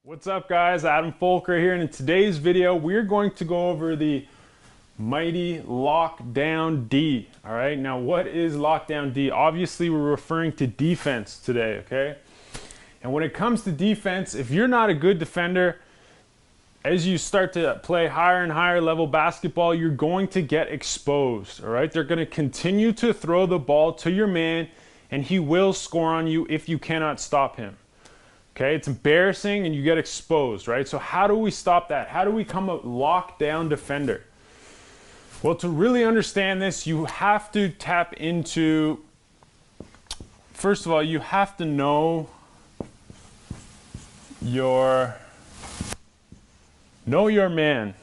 What's up guys, Adam Folker here, and in today's video we're going to go over the mighty lockdown D. Alright, now what is lockdown D? Obviously we're referring to defense today, okay? And when it comes to defense, if you're not a good defender, as you start to play higher and higher level basketball, you're going to get exposed, alright? They're going to continue to throw the ball to your man and he will score on you if you cannot stop him. Okay, it's embarrassing and you get exposed, right? So how do we stop that? How do we become a lockdown defender? Well, to really understand this, you have to tap into, first of all, you have to know your man.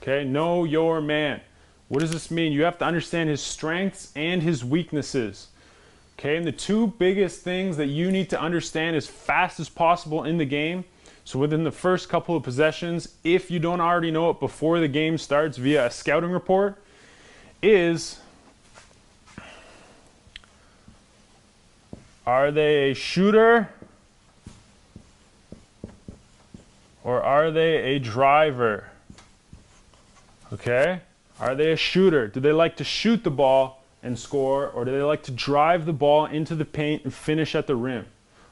Okay, know your man. What does this mean? You have to understand his strengths and his weaknesses. Okay, and the two biggest things that you need to understand as fast as possible in the game, so within the first couple of possessions, if you don't already know it before the game starts via a scouting report, is are they a shooter or are they a driver? Okay, are they a shooter? Do they like to shoot the ball and score, or do they like to drive the ball into the paint and finish at the rim?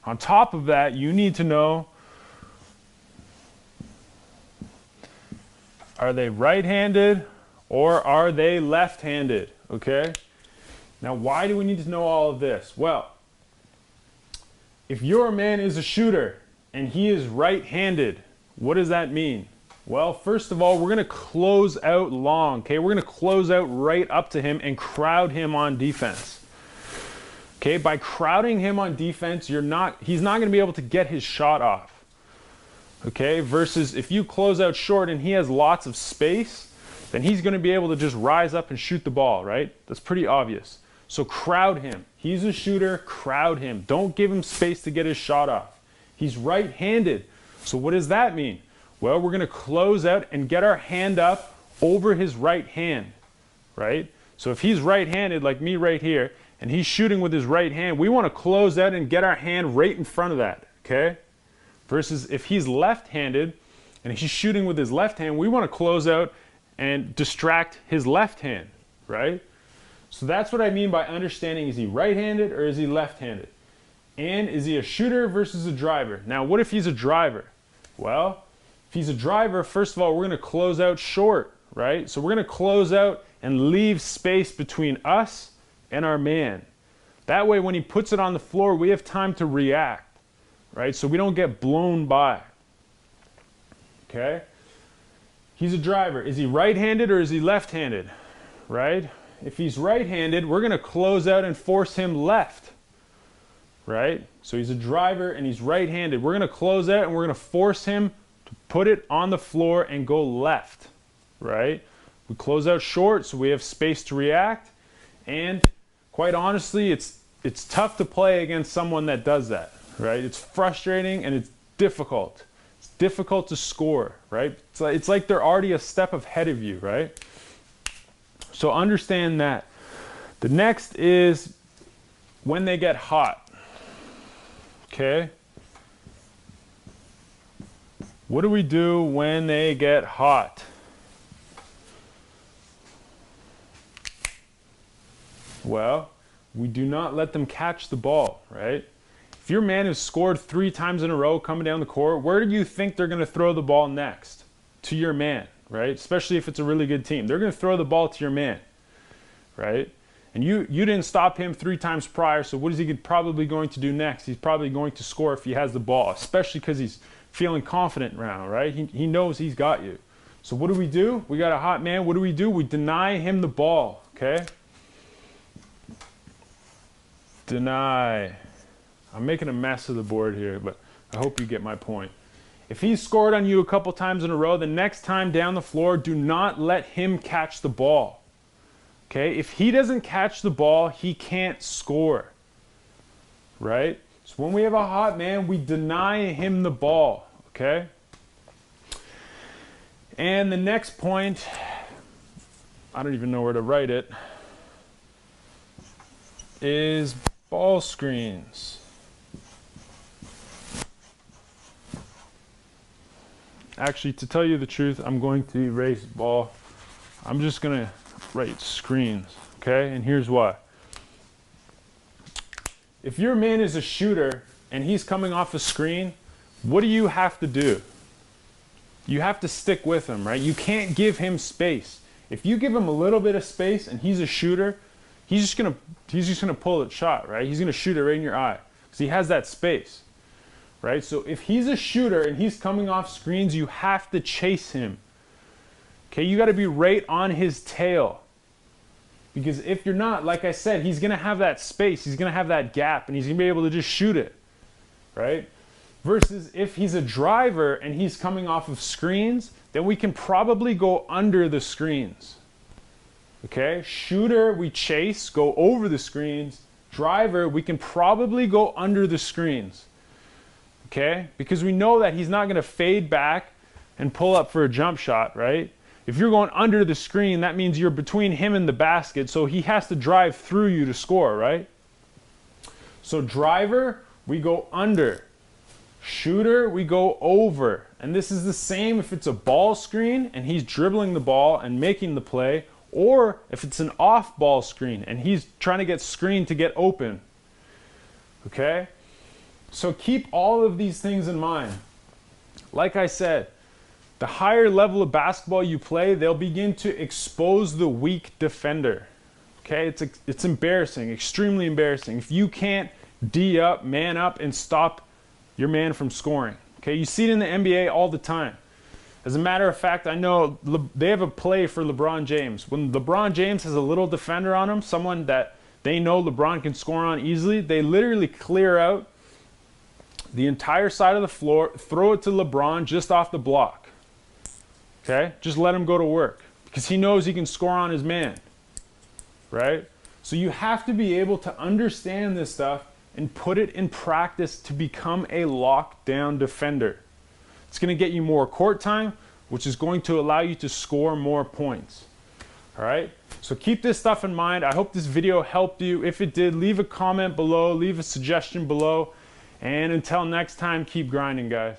On top of that, you need to know, are they right-handed or are they left-handed? Okay? Now, why do we need to know all of this? Well, if your man is a shooter and he is right-handed, what does that mean? Well, first of all, we're going to close out long, okay? We're going to close out right up to him and crowd him on defense. Okay, by crowding him on defense, he's not going to be able to get his shot off. Okay, versus if you close out short and he has lots of space, then he's going to be able to just rise up and shoot the ball, right? That's pretty obvious. So crowd him. He's a shooter, crowd him. Don't give him space to get his shot off. He's right-handed. So what does that mean? Well, we're going to close out and get our hand up over his right hand, right? So if he's right-handed, like me right here, and he's shooting with his right hand, we want to close out and get our hand right in front of that, okay? Versus if he's left-handed and he's shooting with his left hand, we want to close out and distract his left hand, right? So that's what I mean by understanding, is he right-handed or is he left-handed? And is he a shooter versus a driver? Now, what if he's a driver? Well, if he's a driver, first of all, we're going to close out short, right? So we're going to close out and leave space between us and our man. That way, when he puts it on the floor, we have time to react, right? So we don't get blown by. Okay? He's a driver. Is he right-handed or is he left-handed? Right? If he's right-handed, we're going to close out and force him left. Right? So he's a driver and he's right-handed. We're going to close out and we're going to force him to put it on the floor and go left. Right? We close out short so we have space to react. And quite honestly, it's tough to play against someone that does that. Right? It's frustrating and it's difficult. It's difficult to score. Right? It's like they're already a step ahead of you. Right? So understand that. The next is when they get hot. Okay? What do we do when they get hot? Well, we do not let them catch the ball, right? If your man has scored 3 times in a row coming down the court, where do you think they're going to throw the ball next? To your man, right? Especially if it's a really good team. They're going to throw the ball to your man, right? And you didn't stop him 3 times prior, so what is he probably going to do next? He's probably going to score if he has the ball, especially because he's feeling confident now, right? He knows he's got you. So what do? We got a hot man. What do? We deny him the ball, okay? Deny. I'm making a mess of the board here, but I hope you get my point. If he's scored on you a couple times in a row, the next time down the floor, do not let him catch the ball. Okay, if he doesn't catch the ball, he can't score, right? So when we have a hot man, we deny him the ball, okay? And the next point, I don't even know where to write it, is ball screens. Actually, to tell you the truth, I'm going to erase ball. I'm just going to write screens, okay? And here's why. If your man is a shooter and he's coming off a screen, what do you have to do? You have to stick with him, right? You can't give him space. If you give him a little bit of space and he's a shooter, he's just gonna pull a shot, right? He's gonna shoot it right in your eye because he has that space, right? So if he's a shooter and he's coming off screens, you have to chase him. Okay, you got to be right on his tail, because if you're not, like I said, he's gonna have that space, he's gonna have that gap, and he's gonna be able to just shoot it, right? Versus if he's a driver and he's coming off of screens, then we can probably go under the screens. Okay, shooter, we chase, go over the screens. Driver, we can probably go under the screens. Okay, because we know that he's not going to fade back and pull up for a jump shot, right? If you're going under the screen, that means you're between him and the basket, so he has to drive through you to score, right? So driver, we go under. Shooter, we go over. And this is the same if it's a ball screen and he's dribbling the ball and making the play, or if it's an off ball screen and he's trying to get screened to get open. Okay? So keep all of these things in mind. Like I said, the higher level of basketball you play, they'll begin to expose the weak defender. Okay? It's embarrassing, extremely embarrassing. If you can't D up, man up, and stop your man from scoring. Okay, you see it in the NBA all the time. As a matter of fact, I know they have a play for LeBron James. When LeBron James has a little defender on him, someone that they know LeBron can score on easily, they literally clear out the entire side of the floor, throw it to LeBron just off the block. Okay, just let him go to work because he knows he can score on his man, right? So you have to be able to understand this stuff and put it in practice to become a lockdown defender. It's going to get you more court time, which is going to allow you to score more points. All right? So keep this stuff in mind. I hope this video helped you. If it did, leave a comment below, leave a suggestion below. And until next time, keep grinding, guys.